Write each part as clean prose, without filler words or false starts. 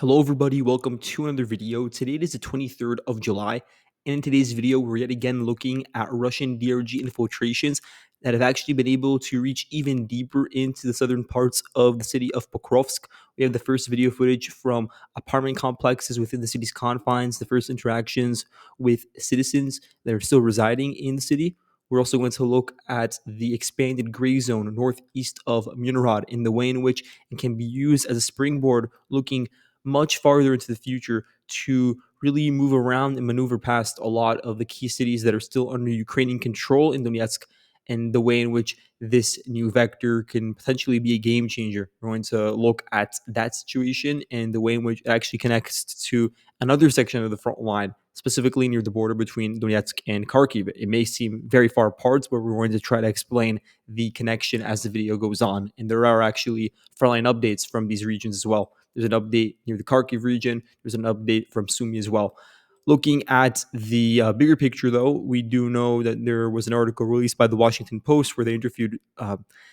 Hello everybody, welcome to another video. Today it is the 23rd of July, and in today's video we're yet again looking at Russian DRG infiltrations that have actually been able to reach even deeper into the southern parts of the city of Pokrovsk. We have the first video footage from apartment complexes within the city's confines, the first interactions with citizens that are still residing in the city. We're also going to look at the expanded gray zone northeast of Munirod in the way in which it can be used as a springboard looking much farther into the future to really move around and maneuver past a lot of the key cities that are still under Ukrainian control in Donetsk, and the way in which this new vector can potentially be a game changer. We're going to look at that situation and the way in which it actually connects to another section of the front line, specifically near the border between Donetsk and Kharkiv. It may seem very far apart, but we're going to try to explain the connection as the video goes on. And there are actually frontline updates from these regions as well. There's an update near the Kharkiv region. There's an update from Sumy as well. Looking at the bigger picture, though, we do know that there was an article released by the Washington Post where they interviewed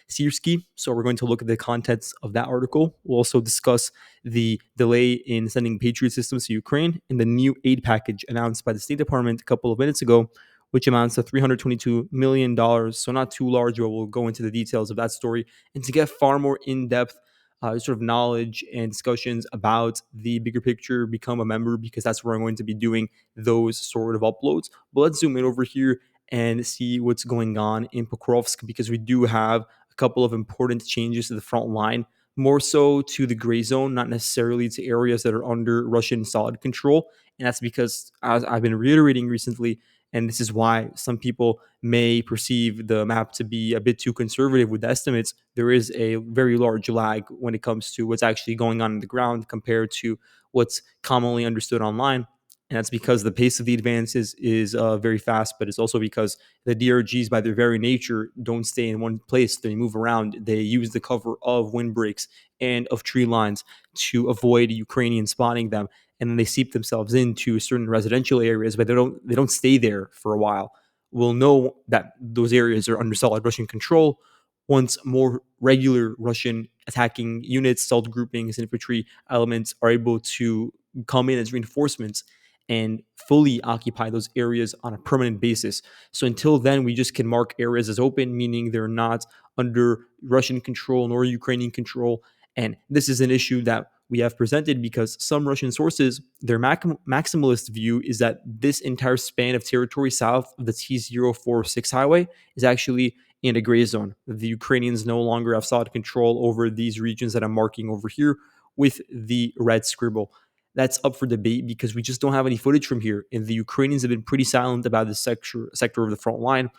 Siersky. So we're going to look at the contents of that article. We'll also discuss the delay in sending Patriot systems to Ukraine and the new aid package announced by the State Department a couple of minutes ago, which amounts to $322 million. So not too large, but we'll go into the details of that story. And to get far more in-depth sort of knowledge and discussions about the bigger picture, become a member, because that's where I'm going to be doing those sort of uploads. But let's zoom in over here and see what's going on in Pokrovsk, because we do have a couple of important changes to the front line, more so to the gray zone, not necessarily to areas that are under Russian solid control. And that's because, as I've been reiterating recently, and this is why some people may perceive the map to be a bit too conservative with estimates, there is a very large lag when it comes to what's actually going on the ground compared to what's commonly understood online. And that's because the pace of the advances is very fast, but it's also because the DRGs, by their very nature, don't stay in one place. They move around. They use the cover of windbreaks and of tree lines to avoid Ukrainians spotting them, and then they seep themselves into certain residential areas, but they don't stay there for a while. We'll know that those areas are under solid Russian control once more regular Russian attacking units, stealth groupings, and infantry elements are able to come in as reinforcements and fully occupy those areas on a permanent basis. So until then, we just can mark areas as open, meaning they're not under Russian control nor Ukrainian control. And this is an issue that we have presented because some Russian sources, their maximalist view is that this entire span of territory south of the T-046 highway is actually in a gray zone. The Ukrainians no longer have solid control over these regions that I'm marking over here with the red scribble. That's up for debate because we just don't have any footage from here, and the Ukrainians have been pretty silent about this sector of the front line.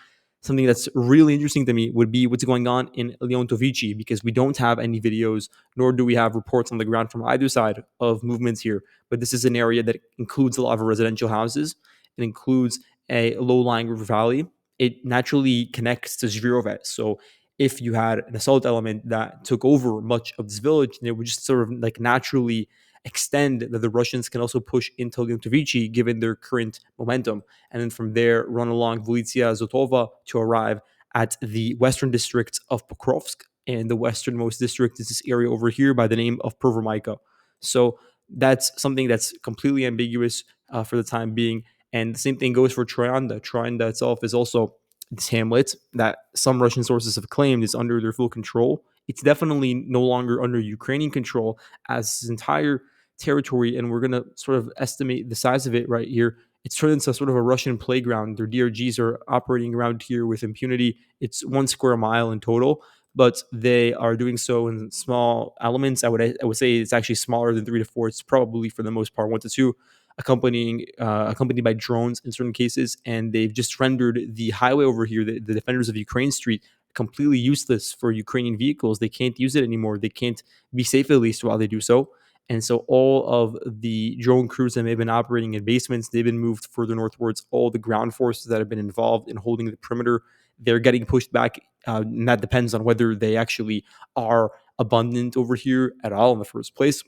Something that's really interesting to me would be what's going on in Leontovichi, because we don't have any videos, nor do we have reports on the ground from either side of movements here. But this is an area that includes a lot of residential houses. It includes a low-lying river valley. It naturally connects to Zvirovet. So if you had an assault element that took over much of this village, then it would just sort of like naturally extend that the Russians can also push into Leontovichi given their current momentum, and then from there run along Volitsia Zotova to arrive at the western district of Pokrovsk, and the westernmost district is this area over here by the name of Pervomaika. So that's something that's completely ambiguous for the time being, and the same thing goes for Troyanda. Troyanda itself is also this hamlet that some Russian sources have claimed is under their full control. It's definitely no longer under Ukrainian control, as this entire territory, and we're going to sort of estimate the size of it right here. It's turned into sort of a Russian playground. Their DRGs are operating around here with impunity. It's 1 square mile in total, but they are doing so in small elements. I would say it's actually smaller than 3 to 4. It's probably for the most part 1 to 2, accompanied by drones in certain cases. And they've just rendered the highway over here, the defenders of Ukraine Street, completely useless for Ukrainian vehicles. They can't use it anymore. They can't be safe, at least while they do so. And so all of the drone crews that may have been operating in basements, they've been moved further northwards. All the ground forces that have been involved in holding the perimeter, they're getting pushed back. And that depends on whether they actually are abundant over here at all in the first place.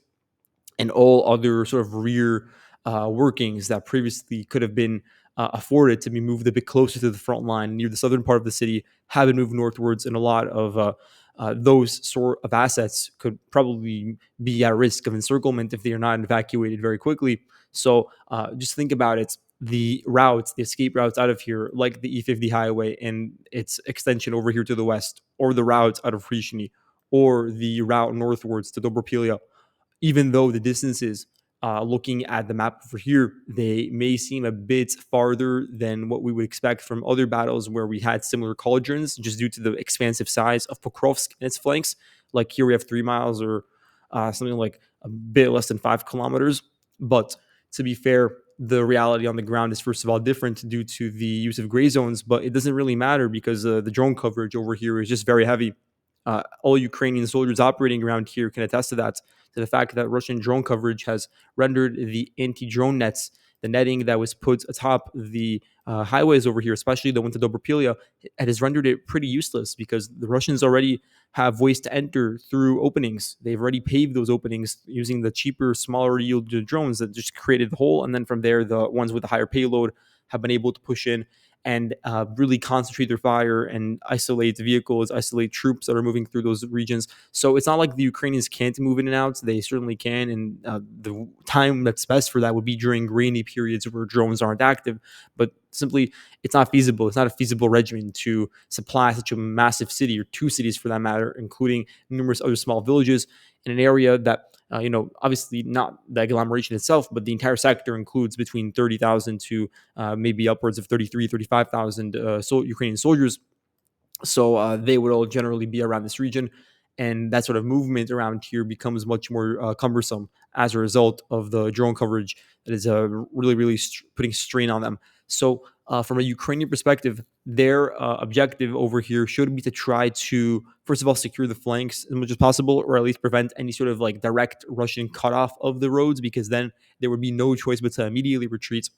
And all other sort of rear workings that previously could have been afforded to be moved a bit closer to the front line near the southern part of the city have been moved northwards, and a lot of those sort of assets could probably be at risk of encirclement if they are not evacuated very quickly. So just think about it. The routes, the escape routes out of here, like the E50 highway and its extension over here to the west, or the routes out of Prishni, or the route northwards to Dobropilia, even though the distances, looking at the map over here, they may seem a bit farther than what we would expect from other battles where we had similar cauldrons, just due to the expansive size of Pokrovsk and its flanks. Like here we have 3 miles, or something like a bit less than 5 kilometers. But to be fair, the reality on the ground is first of all different due to the use of gray zones, but it doesn't really matter because the drone coverage over here is just very heavy. All Ukrainian soldiers operating around here can attest to that, to the fact that Russian drone coverage has rendered the anti-drone nets, the netting that was put atop the highways over here, especially the one to Dobropilia, it has rendered it pretty useless because the Russians already have ways to enter through openings. They've already paved those openings using the cheaper, smaller yield drones that just created the hole, and then from there, the ones with the higher payload have been able to push in and really concentrate their fire and isolate vehicles, isolate troops that are moving through those regions. So it's not like the Ukrainians can't move in and out. They certainly can. And the time that's best for that would be during rainy periods where drones aren't active. But simply, it's not feasible. It's not a feasible regimen to supply such a massive city, or two cities for that matter, including numerous other small villages in an area that, obviously not the agglomeration itself, but the entire sector includes between 30,000 to maybe upwards of 33, 35,000 Ukrainian soldiers. So they would all generally be around this region. And that sort of movement around here becomes much more cumbersome as a result of the drone coverage that is really, really putting strain on them. So, from a Ukrainian perspective, their objective over here should be to try to, first of all, secure the flanks as much as possible, or at least prevent any sort of like direct Russian cutoff of the roads, because then there would be no choice but to immediately retreat.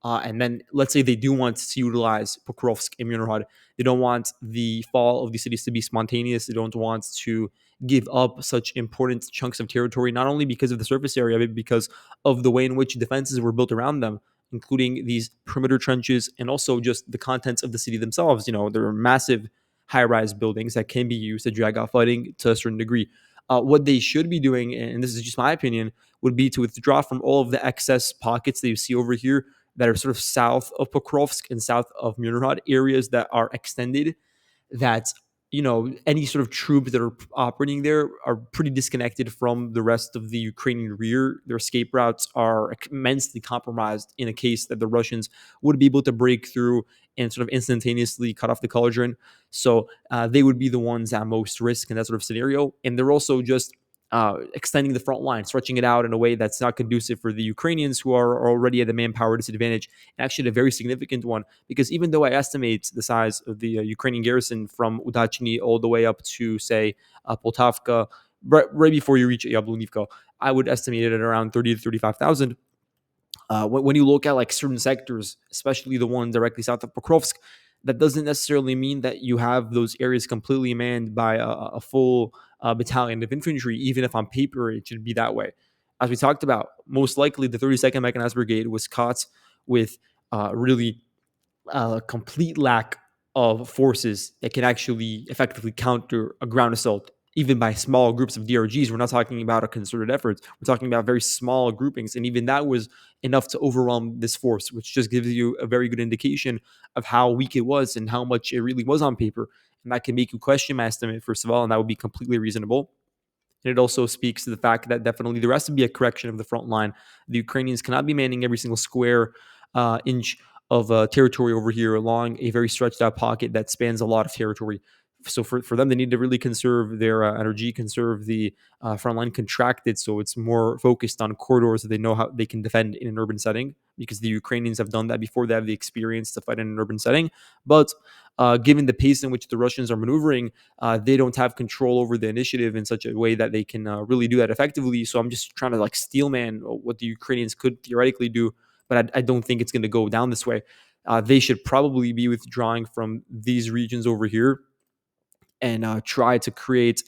And then let's say they do want to utilize Pokrovsk and Murad. They don't want the fall of these cities to be spontaneous. They don't want to give up such important chunks of territory, not only because of the surface area, but because of the way in which defenses were built around them, including these perimeter trenches and also just the contents of the city themselves. There are massive high-rise buildings that can be used to drag out fighting to a certain degree. What they should be doing, and this is just my opinion, would be to withdraw from all of the excess pockets that you see over here that are sort of south of Pokrovsk and south of Murad, areas that are extended, that any sort of troops that are operating there are pretty disconnected from the rest of the Ukrainian rear. Their escape routes are immensely compromised in a case that the Russians would be able to break through and sort of instantaneously cut off the cauldron. So they would be the ones at most risk in that sort of scenario. And they're also just extending the front line, stretching it out in a way that's not conducive for the Ukrainians, who are already at a manpower disadvantage, and actually a very significant one. Because even though I estimate the size of the Ukrainian garrison from Udachny all the way up to, say, Poltavka, right before you reach Yablonivka, I would estimate it at around 30 to 35,000. When you look at like certain sectors, especially the one directly south of Pokrovsk, that doesn't necessarily mean that you have those areas completely manned by a full battalion of infantry, even if on paper it should be that way. As we talked about, most likely the 32nd Mechanized Brigade was caught with really a complete lack of forces that can actually effectively counter a ground assault, even by small groups of DRGs. We're not talking about a concerted effort. We're talking about very small groupings. And even that was enough to overwhelm this force, which just gives you a very good indication of how weak it was and how much it really was on paper. And that can make you question my estimate, first of all, and that would be completely reasonable. And it also speaks to the fact that definitely there has to be a correction of the front line. The Ukrainians cannot be manning every single square inch of territory over here along a very stretched out pocket that spans a lot of territory. So for them, they need to really conserve their energy, conserve the front line contracted, so it's more focused on corridors that they know how they can defend in an urban setting, because the Ukrainians have done that before. They have the experience to fight in an urban setting. But given the pace in which the Russians are maneuvering, they don't have control over the initiative in such a way that they can really do that effectively. So I'm just trying to like steelman what the Ukrainians could theoretically do, but I don't think it's going to go down this way. They should probably be withdrawing from these regions over here and try to create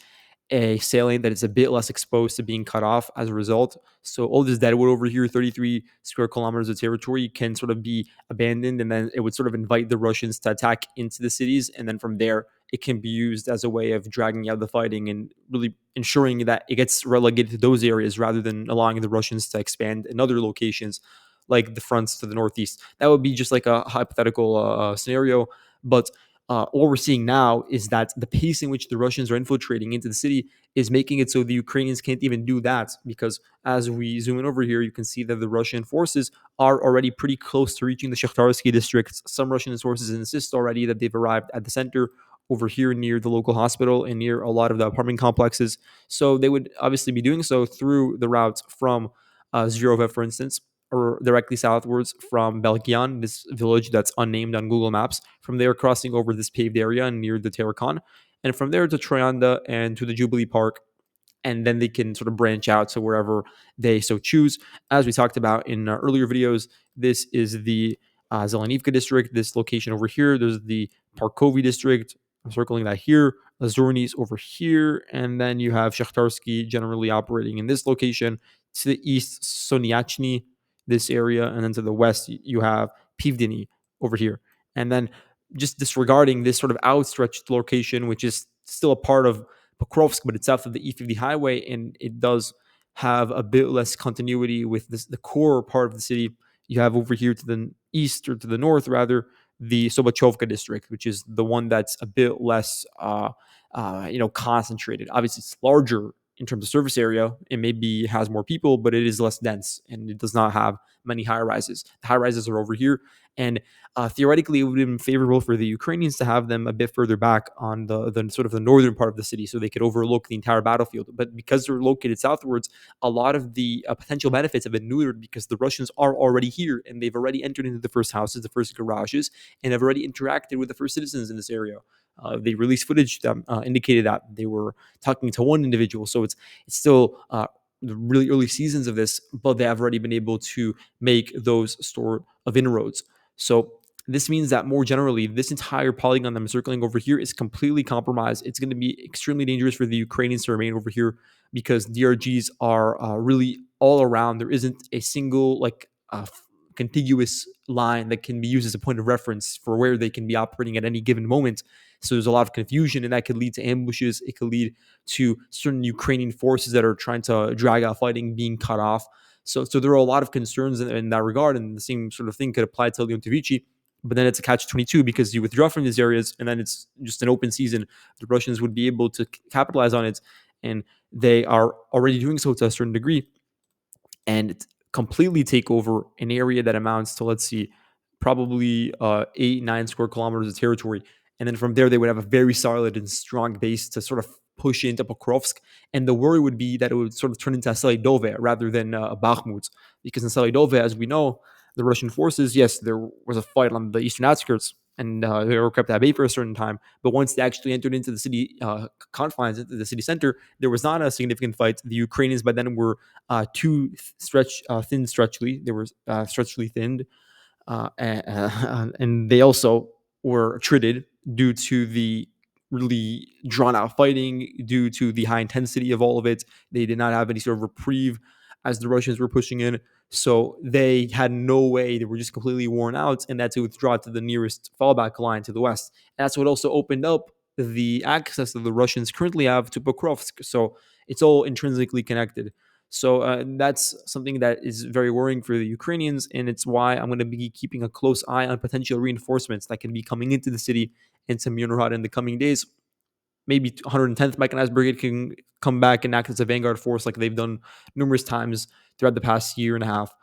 a salient that is a bit less exposed to being cut off as a result. So all this deadwood over here, 33 square kilometers of territory, can sort of be abandoned, and then it would sort of invite the Russians to attack into the cities, and then from there it can be used as a way of dragging out the fighting and really ensuring that it gets relegated to those areas rather than allowing the Russians to expand in other locations like the fronts to the northeast. That would be just like a hypothetical scenario. But what we're seeing now is that the pace in which the Russians are infiltrating into the city is making it so the Ukrainians can't even do that, because as we zoom in over here, you can see that the Russian forces are already pretty close to reaching the Shakhtarsky districts. Some Russian sources insist already that they've arrived at the center over here near the local hospital and near a lot of the apartment complexes. So they would obviously be doing so through the routes from Zvirova, for instance, or directly southwards from Belgian, this village that's unnamed on Google Maps. From there, crossing over this paved area near the Terracan, and from there to Troyanda and to the Jubilee Park, and then they can sort of branch out to wherever they so choose. As we talked about in earlier videos, this is the Zelenivka district. This location over here, there's the Parkovy district. I'm circling that here. Azurny's over here, and then you have Shakhtarsky generally operating in this location. To the east, Soniachny, this area, and then to the west, you have Pivdini over here. And then just disregarding this sort of outstretched location, which is still a part of Pokrovsk, but it's south of the E50 highway, and it does have a bit less continuity with the core part of the city. You have over here to the east, or to the north rather, the Sobachovka district, which is the one that's a bit less, concentrated. Obviously, it's larger in terms of surface area. It maybe has more people, but it is less dense, and it does not have many high rises. The high rises are over here, and theoretically, it would have been favorable for the Ukrainians to have them a bit further back on the sort of the northern part of the city, so they could overlook the entire battlefield. But because they're located southwards, a lot of the potential benefits have been neutered, because the Russians are already here, and they've already entered into the first houses, the first garages, and have already interacted with the first citizens in this area. They released footage that indicated that they were talking to one individual. So it's still the really early seasons of this, but they have already been able to make those sort of inroads. So this means that more generally, this entire polygon that I'm circling over here is completely compromised. It's going to be extremely dangerous for the Ukrainians to remain over here, because DRGs are really all around. There isn't a single contiguous line that can be used as a point of reference for where they can be operating at any given moment. So there's a lot of confusion, and that could lead to ambushes. It could lead to certain Ukrainian forces that are trying to drag out fighting being cut off. So there are a lot of concerns in that regard, and the same sort of thing could apply to Leontovici. But then it's a catch-22, because you withdraw from these areas, and then it's just an open season. The Russians would be able to capitalize on it, and they are already doing so to a certain degree, and completely take over an area that amounts to, let's see, probably 8-9 square kilometers of territory. And then from there, they would have a very solid and strong base to sort of push into Pokrovsk. And the worry would be that it would sort of turn into Selidove rather than Bakhmut. Because in Selidove, as we know, the Russian forces, yes, there was a fight on the eastern outskirts, and they were kept at bay for a certain time. But once they actually entered into the city confines, into the city center, there was not a significant fight. The Ukrainians by then were too thin stretchly. They were stretchly thinned, and they also were treated due to the really drawn out fighting, due to the high intensity of all of it. They did not have any sort of reprieve as the Russians were pushing in. So they had no way. They were just completely worn out, and that's to withdraw to the nearest fallback line to the west. And that's what also opened up the access that the Russians currently have to Pokrovsk. So it's all intrinsically connected. So that's something that is very worrying for the Ukrainians, and it's why I'm going to be keeping a close eye on potential reinforcements that can be coming into the city, into Myrnhorod in the coming days. Maybe 110th Mechanized Brigade can come back and act as a vanguard force like they've done numerous times throughout the past year and a half.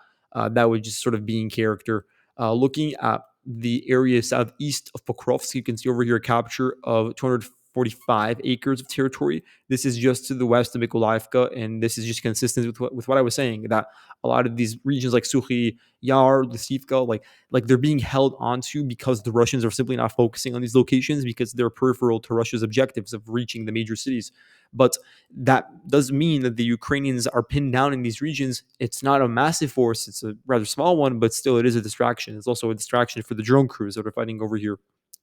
That would just sort of be in character. Looking at the area southeast of Pokrovsk, you can see over here a capture of 245 acres of territory. This is just to the west of Mykolaievka, and this is just consistent with what I was saying, that a lot of these regions like Sukhi Yar, Lysivka, like they're being held onto because the Russians are simply not focusing on these locations, because they're peripheral to Russia's objectives of reaching the major cities. But that does mean that the Ukrainians are pinned down in these regions. It's not a massive force, it's a rather small one, but still it is a distraction. It's also a distraction for the drone crews that are fighting over here.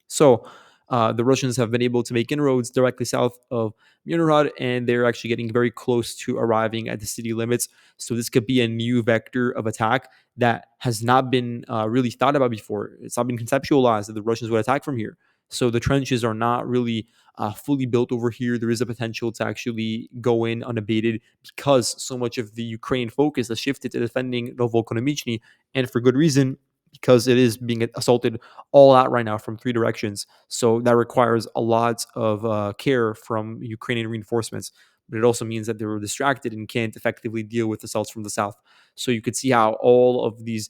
So the Russians have been able to make inroads directly south of Myrnhorod, and they're actually getting very close to arriving at the city limits. So this could be a new vector of attack that has not been really thought about before. It's not been conceptualized that the Russians would attack from here. So the trenches are not really fully built over here. There is a potential to actually go in unabated because so much of the Ukrainian focus has shifted to defending Novo-Ekonomichny, and for good reason, because it is being assaulted all out right now from three directions. So that requires a lot of care from Ukrainian reinforcements. But it also means that they were distracted and can't effectively deal with assaults from the south. So you could see how all of these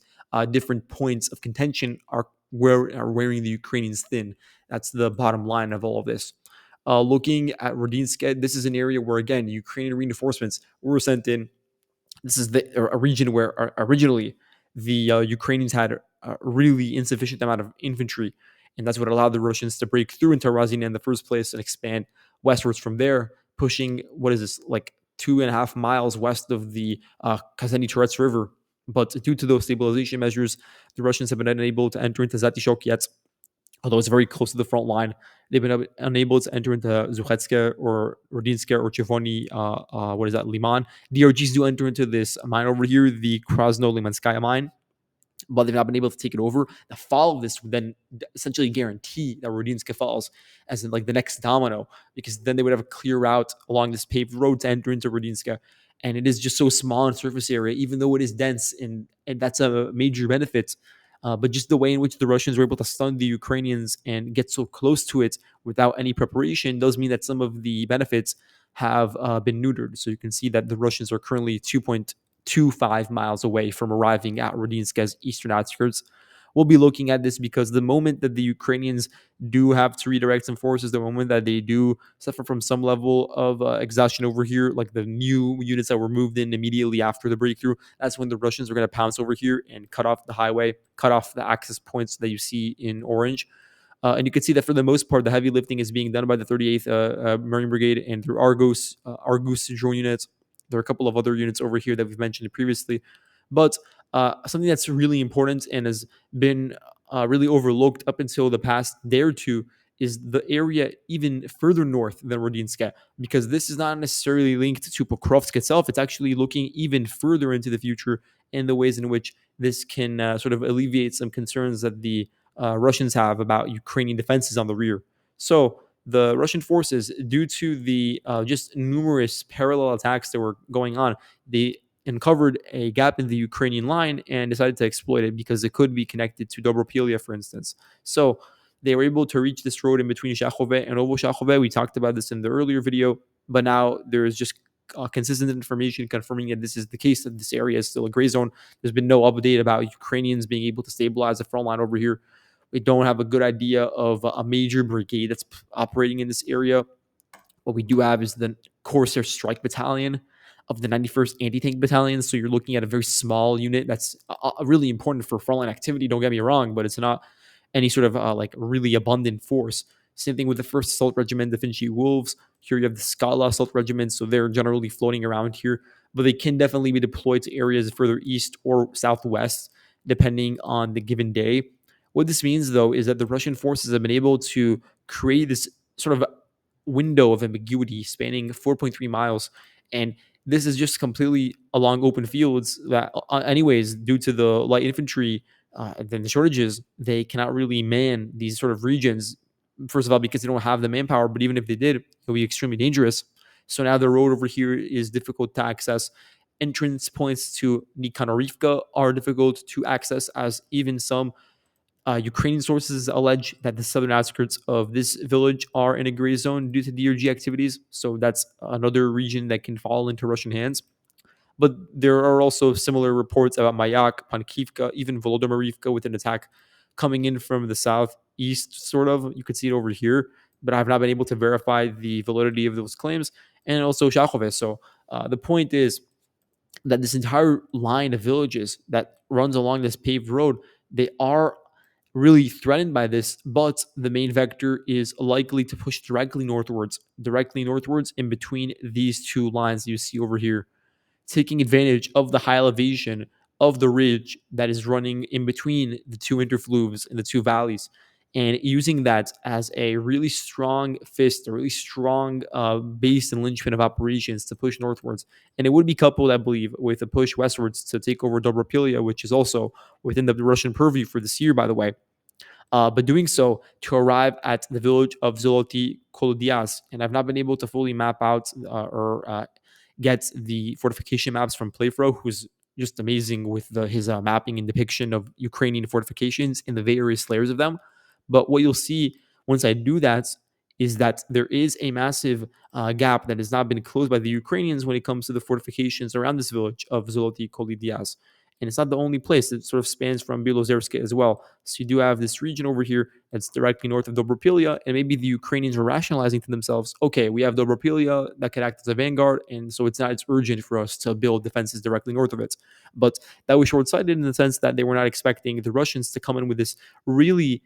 different points of contention are wearing the Ukrainians thin. That's the bottom line of all of this. Looking at Rodinsk, this is an area where, again, Ukrainian reinforcements were sent in. This is a region where originally the Ukrainians had a really insufficient amount of infantry, and that's what allowed the Russians to break through into Razina in the first place and expand westwards from there, pushing what is this, like 2.5 miles west of the Kazani Turets River. But due to those stabilization measures, the Russians have been unable to enter into Zatishok yet, although it's very close to the front line. They've been unable to enter into Zukhetska or Rodinska or Chivoni, what is that, Liman. DRGs do enter into this mine over here, the Krasno-Limanskaya mine, but they've not been able to take it over. The fall of this would then essentially guarantee that Rodinska falls as in like the next domino, because then they would have a clear route along this paved road to enter into Rodinska. And it is just so small in surface area, even though it is dense, and that's a major benefit. But just the way in which the Russians were able to stun the Ukrainians and get so close to it without any preparation does mean that some of the benefits have been neutered. So you can see that the Russians are currently 2.25 miles away from arriving at Rodinska's eastern outskirts. We'll be looking at this because the moment that the Ukrainians do have to redirect some forces, the moment that they do suffer from some level of exhaustion over here, like the new units that were moved in immediately after the breakthrough, that's when the Russians are going to pounce over here and cut off the highway, cut off the access points that you see in orange. And you can see that for the most part, the heavy lifting is being done by the 38th Marine Brigade and through Argus drone units. There are a couple of other units over here that we've mentioned previously. But something that's really important and has been really overlooked up until the past day or two is the area even further north than Rodinska, because this is not necessarily linked to Pokrovsk itself. It's actually looking even further into the future and the ways in which this can sort of alleviate some concerns that the Russians have about Ukrainian defenses on the rear. So the Russian forces, due to the just numerous parallel attacks that were going on, they uncovered a gap in the Ukrainian line and decided to exploit it because it could be connected to Dobropilia, for instance. So they were able to reach this road in between Shachove and Ovo Shachove. We talked about this in the earlier video, but now there is just consistent information confirming that this is the case, that this area is still a gray zone. There's been no update about Ukrainians being able to stabilize the front line over here. We don't have a good idea of a major brigade that's operating in this area. What we do have is the Corsair Strike Battalion of the 91st Anti-Tank Battalion. So you're looking at a very small unit that's really important for frontline activity, don't get me wrong, but it's not any sort of like really abundant force. Same thing with the 1st Assault Regiment, the Finchy Wolves. Here you have the Scala Assault Regiment, so they're generally floating around here, but they can definitely be deployed to areas further east or southwest, depending on the given day. What this means, though, is that the Russian forces have been able to create this sort of window of ambiguity spanning 4.3 miles. And this is just completely along open fields that, anyways, due to the light infantry and then the shortages, they cannot really man these sort of regions. First of all, because they don't have the manpower, but even if they did, it would be extremely dangerous. So now the road over here is difficult to access. Entrance points to Nikhanorivka are difficult to access, as even some Ukrainian sources allege that the southern outskirts of this village are in a gray zone due to DRG activities. So that's another region that can fall into Russian hands. But there are also similar reports about Mayak, Pankivka, even Volodymyrivka with an attack coming in from the southeast, sort of. You could see it over here, but I've not been able to verify the validity of those claims. And also Shachove. So the point is that this entire line of villages that runs along this paved road, they are really threatened by this, but the main vector is likely to push directly northwards in between these two lines you see over here, taking advantage of the high elevation of the ridge that is running in between the two interfluves and the two valleys, and using that as a really strong fist, a really strong base and linchpin of operations to push northwards. And it would be coupled, I believe, with a push westwards to take over Dobropilia, which is also within the Russian purview for this year, by the way. but doing so to arrive at the village of Zoloty Kolodias. And I've not been able to fully map out or get the fortification maps from Playfro, who's just amazing with his mapping and depiction of Ukrainian fortifications and the various layers of them. But what you'll see once I do that is that there is a massive gap that has not been closed by the Ukrainians when it comes to the fortifications around this village of Zoloty Kolidias. And it's not the only place. It sort of spans from Bilozersk as well. So you do have this region over here that's directly north of Dobropilia, and maybe the Ukrainians are rationalizing to themselves, okay, we have Dobropilia that could act as a vanguard, and so it's urgent for us to build defenses directly north of it. But that was short-sighted in the sense that they were not expecting the Russians to come in with this really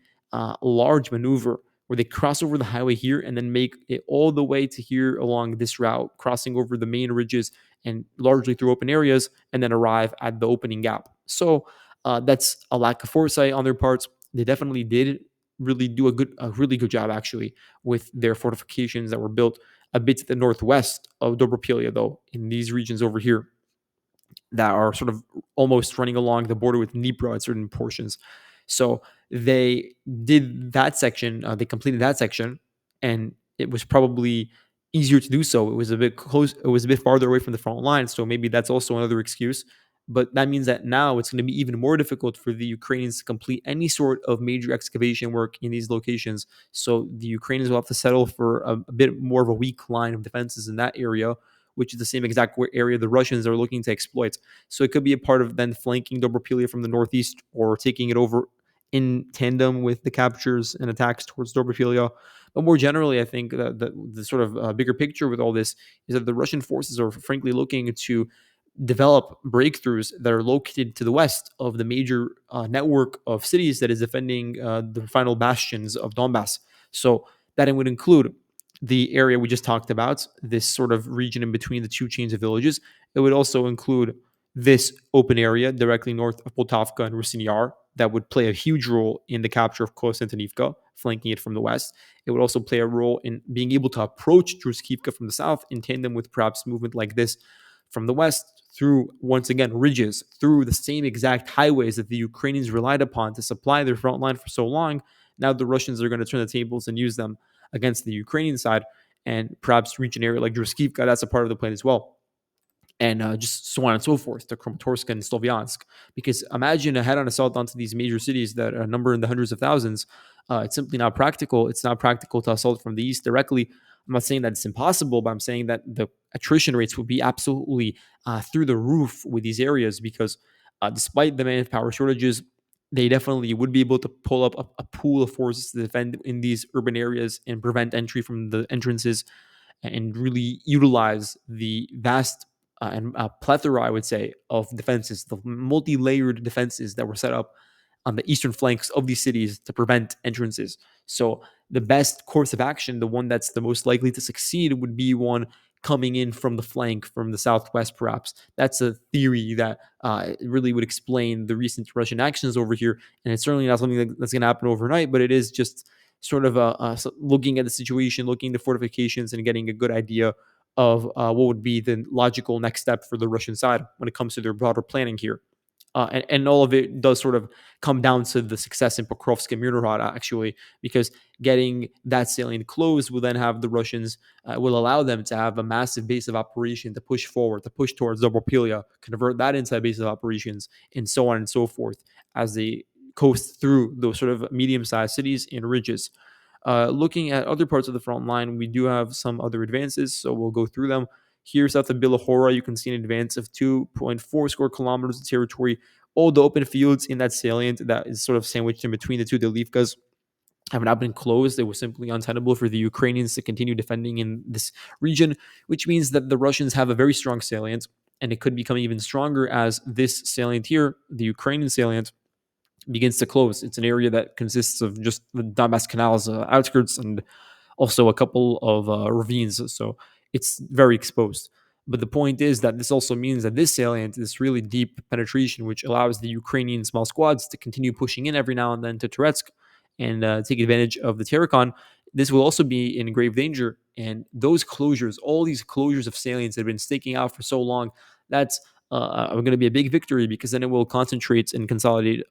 large maneuver where they cross over the highway here and then make it all the way to here along this route, crossing over the main ridges and largely through open areas, and then arrive at the opening gap. So that's a lack of foresight on their parts. They definitely did really do a really good job actually with their fortifications that were built a bit to the northwest of Dobropilia, though, in these regions over here that are sort of almost running along the border with Dnipro at certain portions. So they did that section. They completed that section, and it was probably easier to do so. It was a bit close. It was a bit farther away from the front line. So maybe that's also another excuse. But that means that now it's going to be even more difficult for the Ukrainians to complete any sort of major excavation work in these locations. So the Ukrainians will have to settle for a bit more of a weak line of defenses in that area, which is the same exact area the Russians are looking to exploit. So it could be a part of then flanking Dobropilia from the northeast or taking it over in tandem with the captures and attacks towards Dobropilia. But more generally, I think that the sort of bigger picture with all this is that the Russian forces are frankly looking to develop breakthroughs that are located to the west of the major network of cities that is defending the final bastions of Donbass. So that would include the area we just talked about, this sort of region in between the two chains of villages. It would also include this open area directly north of Poltavka and Rusin Yar that would play a huge role in the capture of Konstantinivka, flanking it from the west. It would also play a role in being able to approach Druskivka from the south in tandem with perhaps movement like this from the west through, once again, ridges, through the same exact highways that the Ukrainians relied upon to supply their front line for so long. Now the Russians are going to turn the tables and use them against the Ukrainian side and perhaps reach an area like Druskivka. That's a part of the plan as well. And just so on and so forth to Torska and Slovyansk. Because imagine a head-on assault onto these major cities that are number in the hundreds of thousands. It's simply not practical. It's not practical to assault from the east directly. I'm not saying that it's impossible, but I'm saying that the attrition rates would be absolutely through the roof with these areas because despite the manpower shortages, they definitely would be able to pull up a pool of forces to defend in these urban areas and prevent entry from the entrances and really utilize the vast and plethora, I would say, of defenses, the multi-layered defenses that were set up on the eastern flanks of these cities to prevent entrances. So the best course of action, the one that's the most likely to succeed, would be one coming in from the flank, from the southwest, perhaps. That's a theory that really would explain the recent Russian actions over here. And it's certainly not something that's going to happen overnight, but it is just sort of looking at the situation, looking at the fortifications, and getting a good idea of what would be the logical next step for the Russian side when it comes to their broader planning here. And all of it does sort of come down to the success in Pokrovsk and Murnohrad, actually, because getting that salient closed will then have the Russians, will allow them to have a massive base of operation to push forward, to push towards Dobropilia, convert that into a base of operations, and so on and so forth as they coast through those sort of medium-sized cities and ridges. Looking at other parts of the front line, we do have some other advances, so we'll go through them. Here, south of Bilohora, you can see an advance of 2.4 square kilometers of territory. All the open fields in that salient that is sort of sandwiched in between the two Delivkas have not been closed. It was simply untenable for the Ukrainians to continue defending in this region, which means that the Russians have a very strong salient, and it could become even stronger as this salient here, the Ukrainian salient, begins to close. It's an area that consists of just the Donbass Canal's outskirts and also a couple of ravines. So it's very exposed. But the point is that this also means that this salient, this really deep penetration, which allows the Ukrainian small squads to continue pushing in every now and then to Toretsk and take advantage of the Terrakon, this will also be in grave danger. And those closures, all these closures of salients that have been staking out for so long, that's going to be a big victory because then it will concentrate and consolidate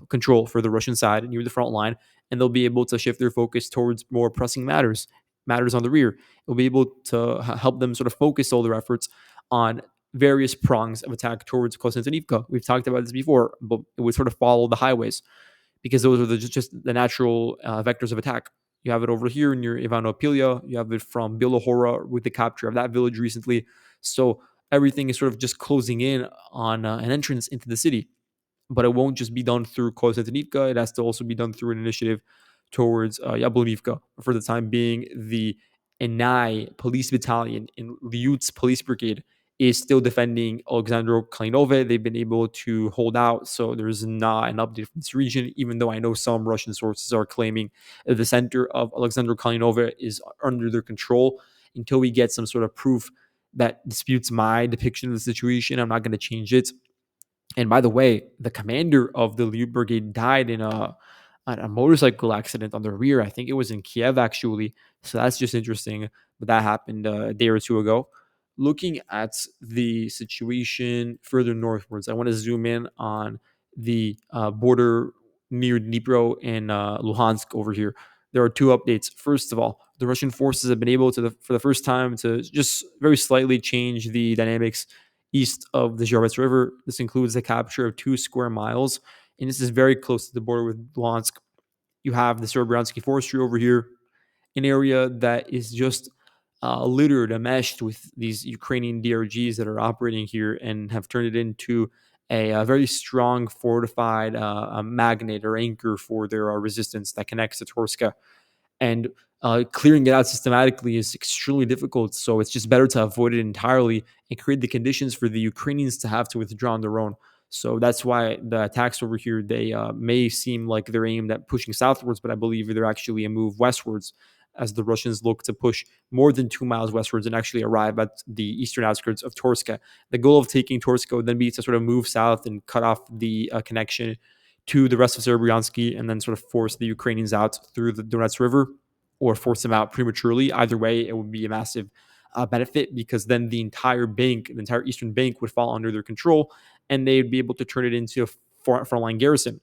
control for the Russian side near the front line. and they'll be able to shift their focus towards more pressing matters on the rear. It'll be able to help them sort of focus all their efforts on various prongs of attack towards Konstantinivka. We've talked about this before, but it would sort of follow the highways because those are just the natural vectors of attack. You have it over here near Ivanopilia. You have it from Bilohora with the capture of that village recently. So everything is sort of just closing in on an entrance into the city. But it won't just be done through Konstantinivka. It has to also be done through an initiative towards Yablonivka. For the time being, the Enai police battalion in Lyut's police brigade is still defending Alexandro Kalinove. They've been able to hold out, so there's not an update from this region, even though I know some Russian sources are claiming that the center of Alexandro Kalinove is under their control. Until we get some sort of proof that disputes my depiction of the situation, I'm not going to change it. And by the way, the commander of the Lyut Brigade died in a motorcycle accident on the rear. I think it was in Kiev, actually. So that's just interesting. But that happened a day or two ago. Looking at the situation further northwards, I want to zoom in on the border near Dnipro and Luhansk over here. There are two updates. First of all, the Russian forces have been able to, for the first time, to just very slightly change the dynamics east of the Zhorovets River. This includes the capture of 2 square miles, and this is very close to the border with Luhansk. You have the Serebryansky Forestry over here, an area that is just littered, enmeshed with these Ukrainian DRGs that are operating here and have turned it into a very strong, fortified magnet or anchor for their resistance that connects to Torska. And clearing it out systematically is extremely difficult. So it's just better to avoid it entirely and create the conditions for the Ukrainians to have to withdraw on their own. So that's why the attacks over here, they may seem like they're aimed at pushing southwards, but I believe they're actually a move westwards as the Russians look to push more than 2 miles westwards and actually arrive at the eastern outskirts of Torska. The goal of taking Torska would then be to sort of move south and cut off the connection to the rest of Serebryansky and then sort of force the Ukrainians out through the Donets River or force them out prematurely. Either way, it would be a massive benefit because then the entire bank, the entire eastern bank would fall under their control and they'd be able to turn it into a frontline garrison.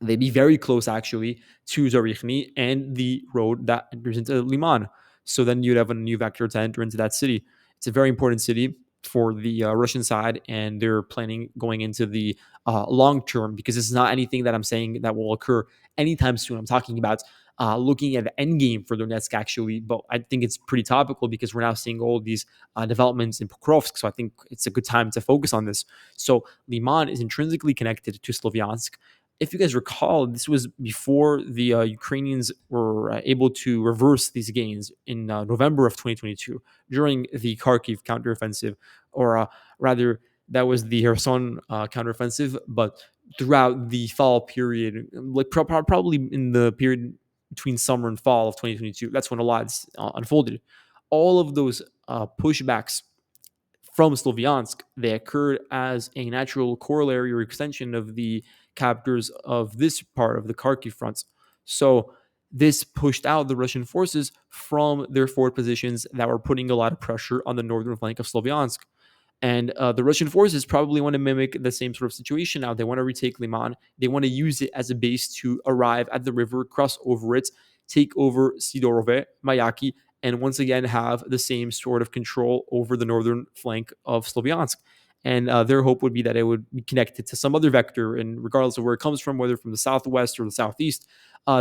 They'd be very close, actually, to Zorichny and the road that enters into Liman. So then you'd have a new vector to enter into that city. It's a very important city for the Russian side, and they're planning going into the long term because this is not anything that I'm saying that will occur anytime soon. I'm talking about looking at the end game for Donetsk, actually, but I think it's pretty topical because we're now seeing all these developments in Pokrovsk. So I think it's a good time to focus on this. So Liman is intrinsically connected to Slovyansk. If you guys recall, this was before the Ukrainians were able to reverse these gains in November of 2022 during the Kharkiv counteroffensive, or rather, that was the Kherson counteroffensive. But throughout the fall period, like probably in the period between summer and fall of 2022, that's when a lot unfolded. All of those pushbacks from Slovyansk, they occurred as a natural corollary or extension of the captors of this part of the Kharkiv fronts. So this pushed out the Russian forces from their forward positions that were putting a lot of pressure on the northern flank of Slovyansk. And the Russian forces probably want to mimic the same sort of situation now. They want to retake Liman. They want to use it as a base to arrive at the river, cross over it, take over Sidorove, Mayaki, and once again have the same sort of control over the northern flank of Slovyansk. And their hope would be that it would be connected to some other vector, and regardless of where it comes from, whether from the southwest or the southeast,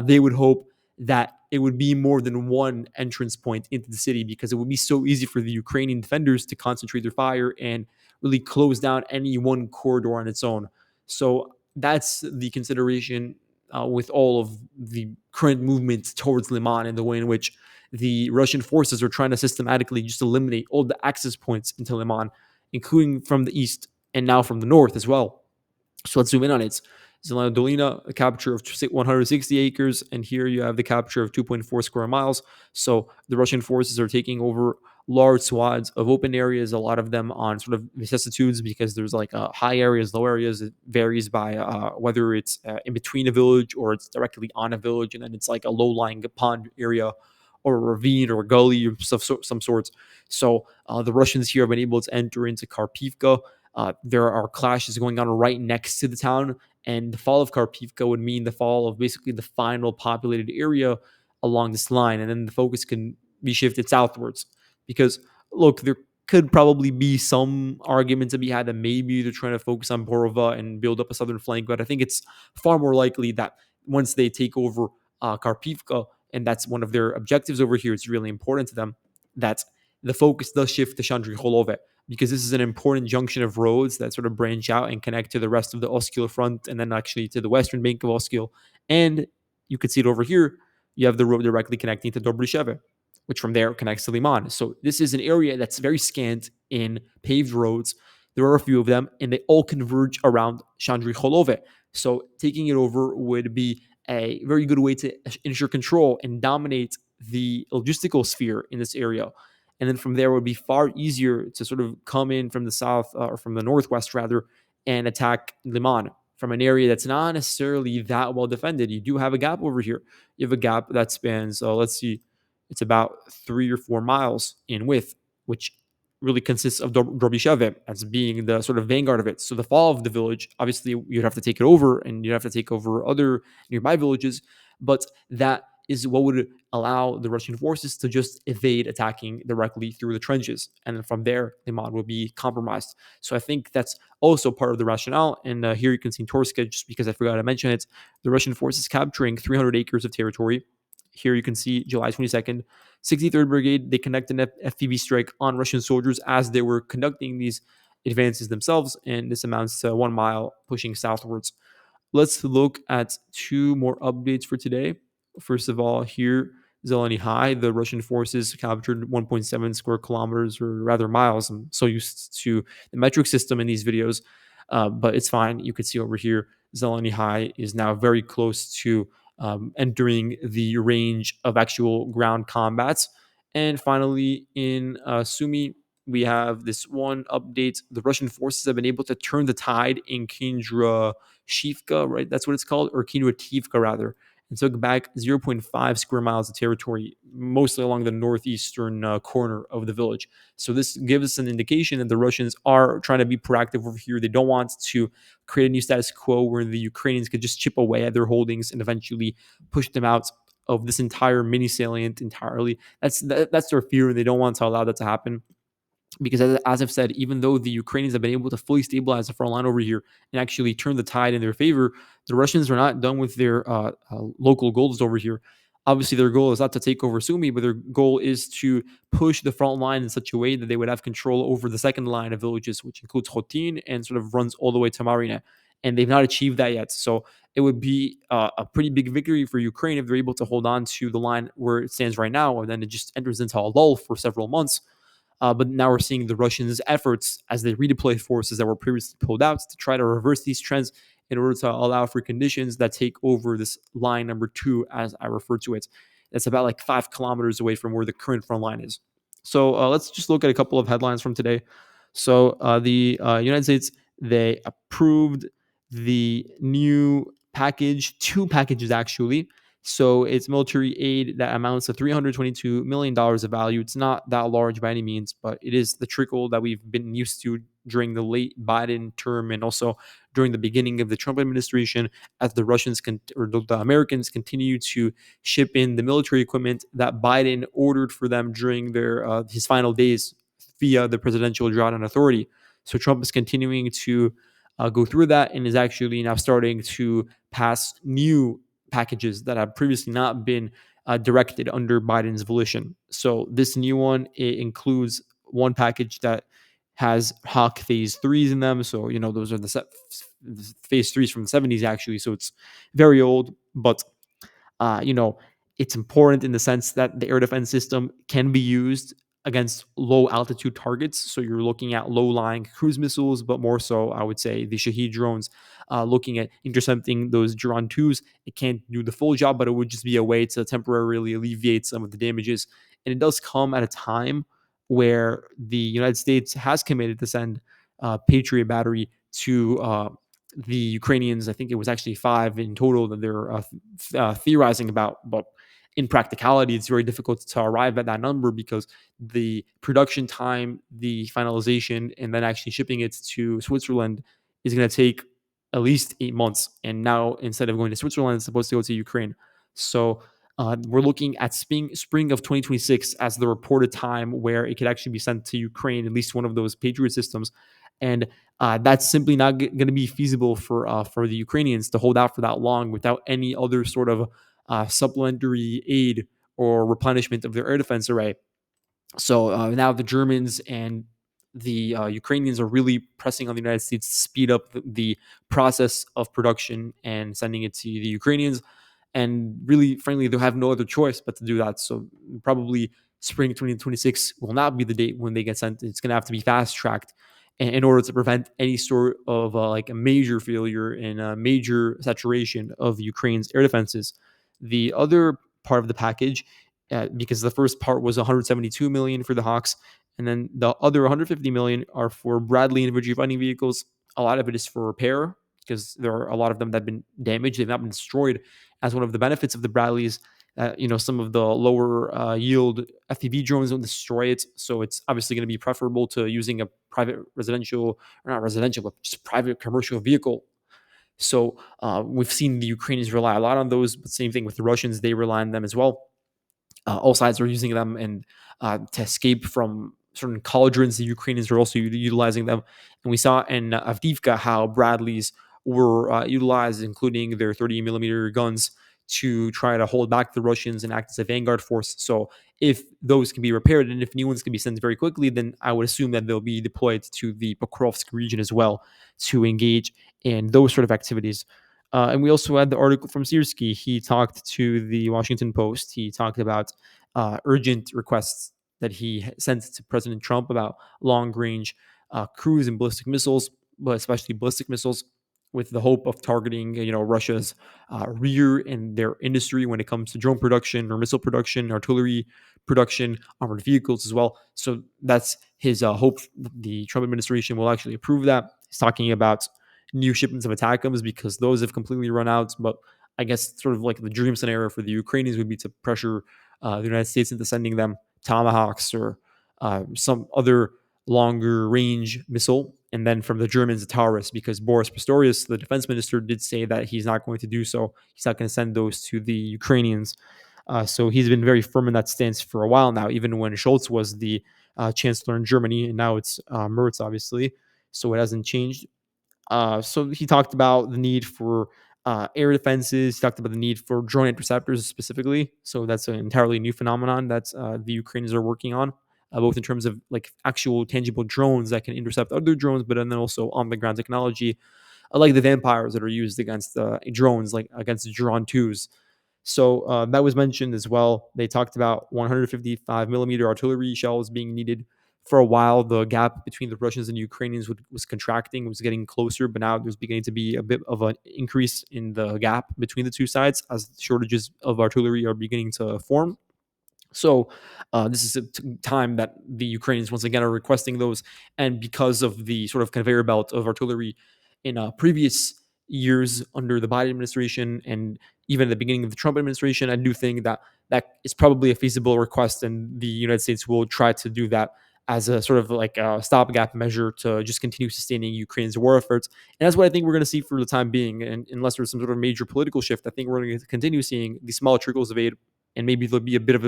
they would hope that it would be more than one entrance point into the city because it would be so easy for the Ukrainian defenders to concentrate their fire and really close down any one corridor on its own. So that's the consideration with all of the current movements towards Liman and the way in which the Russian forces are trying to systematically just eliminate all the access points into Liman, including from the east and now from the north as well. So let's zoom in on it. Zodyelina, a capture of 160 acres, and here you have the capture of 2.4 square miles. So the Russian forces are taking over large swaths of open areas, a lot of them on sort of vicissitudes because there's like high areas, low areas. It varies by whether it's in between a village or it's directly on a village, and then it's like a low-lying pond area or a ravine or a gully of some sorts. So the Russians here have been able to enter into Karpivka. There are clashes going on right next to the town, and the fall of Karpivka would mean the fall of basically the final populated area along this line, and then the focus can be shifted southwards. Because look, there could probably be some argument to be had that maybe they're trying to focus on Borova and build up a southern flank, but I think it's far more likely that once they take over Karpivka, and that's one of their objectives over here, it's really important to them that the focus does shift to Chandrikholove, because this is an important junction of roads that sort of branch out and connect to the rest of the Oskil front, and then actually to the western bank of Oskil. And you can see it over here. You have the road directly connecting to Dobrysheve, which from there connects to Liman. So this is an area that's very scant in paved roads. There are a few of them, and they all converge around Chandrikholove. So taking it over would be a very good way to ensure control and dominate the logistical sphere in this area. And then from there, it would be far easier to sort of come in from the south, or from the northwest rather, and attack Liman from an area that's not necessarily that well defended. You do have a gap over here. You have a gap that spans, let's see, it's about 3 or 4 miles in width, which really consists of Drobisheve as being the sort of vanguard of it. So the fall of the village, obviously, you'd have to take it over, and you'd have to take over other nearby villages, but that is what would allow the Russian forces to just evade attacking directly through the trenches. And then from there, Liman will be compromised. So I think that's also part of the rationale. And here you can see Torska, just because I forgot to mention it, the Russian forces capturing 300 acres of territory. Here you can see July 22nd, 63rd Brigade, they connect an FPV strike on Russian soldiers as they were conducting these advances themselves, and this amounts to 1 mile pushing southwards. Let's look at two more updates for today. First of all, here, Zeleny High, the Russian forces captured 1.7 square kilometers, or rather miles. I'm so used to the metric system in these videos, but it's fine. You can see over here, Zeleny High is now very close to entering the range of actual ground combats. And finally, in Sumy, we have this one update. The Russian forces have been able to turn the tide in Kindra Shivka, right? That's what it's called, or Kinrativka rather, and took back zero point 0.5 square miles of territory, mostly along the northeastern corner of the village. So this gives us an indication that the Russians are trying to be proactive over here. They don't want to create a new status quo where the Ukrainians could just chip away at their holdings and eventually push them out of this entire mini salient entirely. That's their fear, and they don't want to allow that to happen, because as I've said, even though the Ukrainians have been able to fully stabilize the front line over here and actually turn the tide in their favor, the Russians are not done with their local goals over here. Obviously, their goal is not to take over Sumy, but their goal is to push the front line in such a way that they would have control over the second line of villages, which includes Khotin and sort of runs all the way to Marina. And they've not achieved that yet. So it would be a pretty big victory for Ukraine if they're able to hold on to the line where it stands right now, and then it just enters into a lull for several months. But now we're seeing the Russians' efforts as they redeploy forces that were previously pulled out to try to reverse these trends in order to allow for conditions that take over this line number 2, as I refer to it. It's about like 5 kilometers away from where the current front line is. So let's just look at a couple of headlines from today. So the United States, they approved the new package, 2 packages actually. So it's military aid that amounts to $322 million of value. It's not that large by any means, but it is the trickle that we've been used to during the late Biden term, and also during the beginning of the Trump administration, as the Russians or the Americans continue to ship in the military equipment that Biden ordered for them during his final days via the Presidential Drawdown Authority. So Trump is continuing to go through that, and is actually now starting to pass new packages that have previously not been directed under Biden's volition. So this new one, it includes one package that has Hawk Phase 3s in them. So, those are the Phase 3s from the 70s, actually. So it's very old, but uh, you know, it's important in the sense that the air defense system can be used against low altitude targets. So you're looking at low lying cruise missiles, but more so, I would say, the Shahed drones, looking at intercepting those Duran 2s. It can't do the full job, but it would just be a way to temporarily alleviate some of the damages. And it does come at a time where the United States has committed to send Patriot battery to the Ukrainians. I think it was actually 5 in total that they're theorizing about, but in practicality, it's very difficult to arrive at that number because the production time, the finalization, and then actually shipping it to Switzerland is going to take at least 8 months. And now instead of going to Switzerland, it's supposed to go to Ukraine. So we're looking at spring of 2026 as the reported time where it could actually be sent to Ukraine, at least one of those Patriot systems. And that's simply not going to be feasible for the Ukrainians to hold out for that long without any other sort of supplementary aid or replenishment of their air defense array. So now the Germans and the Ukrainians are really pressing on the United States to speed up the process of production and sending it to the Ukrainians. And really, frankly, they'll have no other choice but to do that. So probably spring 2026 will not be the date when they get sent. It's going to have to be fast tracked in order to prevent any sort of like a major failure and a major saturation of Ukraine's air defenses. The other part of the package, because the first part was 172 million for the Hawks, and then the other 150 million are for Bradley infantry fighting vehicles. A lot of it is for repair because there are a lot of them that have been damaged; they've not been destroyed. As one of the benefits of the Bradleys, some of the lower yield FPV drones don't destroy it, so it's obviously going to be preferable to using a private residential, or not residential, but just private commercial vehicle. So we've seen the Ukrainians rely a lot on those, but same thing with the Russians; they rely on them as well. All sides are using them, and to escape from certain cauldrons, the Ukrainians are also utilizing them. And we saw in Avdiivka how Bradleys were utilized, including their 30 millimeter guns, to try to hold back the Russians and act as a vanguard force. So if those can be repaired and if new ones can be sent very quickly, then I would assume that they'll be deployed to the Pokrovsk region as well to engage in those sort of activities. And we also had the article from Siersky. He talked to the Washington Post. He talked about urgent requests that he sent to President Trump about long range cruise and ballistic missiles, but especially ballistic missiles, with the hope of targeting, Russia's rear in their industry when it comes to drone production or missile production, artillery production, armored vehicles as well. So that's his hope. The Trump administration will actually approve that. He's talking about new shipments of ATACMs because those have completely run out. But I guess sort of like the dream scenario for the Ukrainians would be to pressure the United States into sending them Tomahawks or some other longer range missile. And then from the Germans, the Taurus, because Boris Pistorius, the defense minister, did say that he's not going to do so. He's not going to send those to the Ukrainians. So he's been very firm in that stance for a while now, even when Scholz was the chancellor in Germany, and now it's Merz, obviously. So it hasn't changed. So he talked about the need for air defenses. He talked about the need for drone interceptors specifically. So that's an entirely new phenomenon that the Ukrainians are working on, both in terms of like actual tangible drones that can intercept other drones, but then also on the ground technology, like the vampires that are used against drones, like against Drone 2s. So that was mentioned as well. They talked about 155 millimeter artillery shells being needed. For a while, the gap between the Russians and the Ukrainians was contracting, was getting closer, but now there's beginning to be a bit of an increase in the gap between the two sides as shortages of artillery are beginning to form. So this is a time that the Ukrainians once again are requesting those, and because of the sort of conveyor belt of artillery in previous years under the Biden administration and even at the beginning of the Trump administration, I do think that that is probably a feasible request, and the United States will try to do that as a sort of like a stopgap measure to just continue sustaining Ukraine's war efforts. And that's what I think we're going to see for the time being. And unless there's some sort of major political shift, I think we're going to continue seeing these small trickles of aid, and maybe there'll be a bit of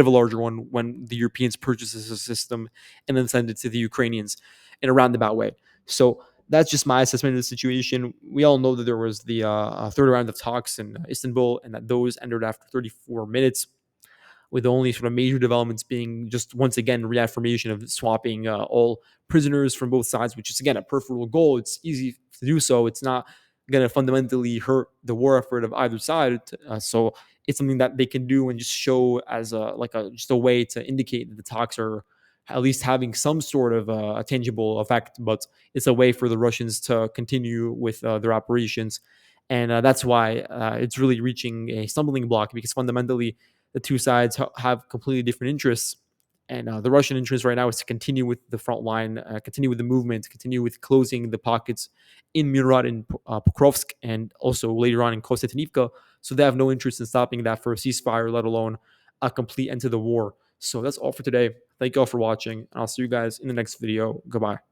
a larger one when the Europeans purchase a system and then send it to the Ukrainians in a roundabout way. So that's just my assessment of the situation. We all know that there was the third round of talks in Istanbul, and that those ended after 34 minutes, with the only sort of major developments being just once again reaffirmation of swapping all prisoners from both sides, which is again a peripheral goal. It's easy to do so. It's not going to fundamentally hurt the war effort of either side. So it's something that they can do and just show as just a way to indicate that the talks are at least having some sort of a tangible effect. But it's a way for the Russians to continue with their operations. And that's why it's really reaching a stumbling block, because fundamentally the two sides have completely different interests. And the Russian interest right now is to continue with the front line, continue with the movement, continue with closing the pockets in Murad and Pokrovsk, and also later on in Kostianivka. So they have no interest in stopping that for a ceasefire, let alone a complete end to the war. So that's all for today. Thank you all for watching, and I'll see you guys in the next video. Goodbye.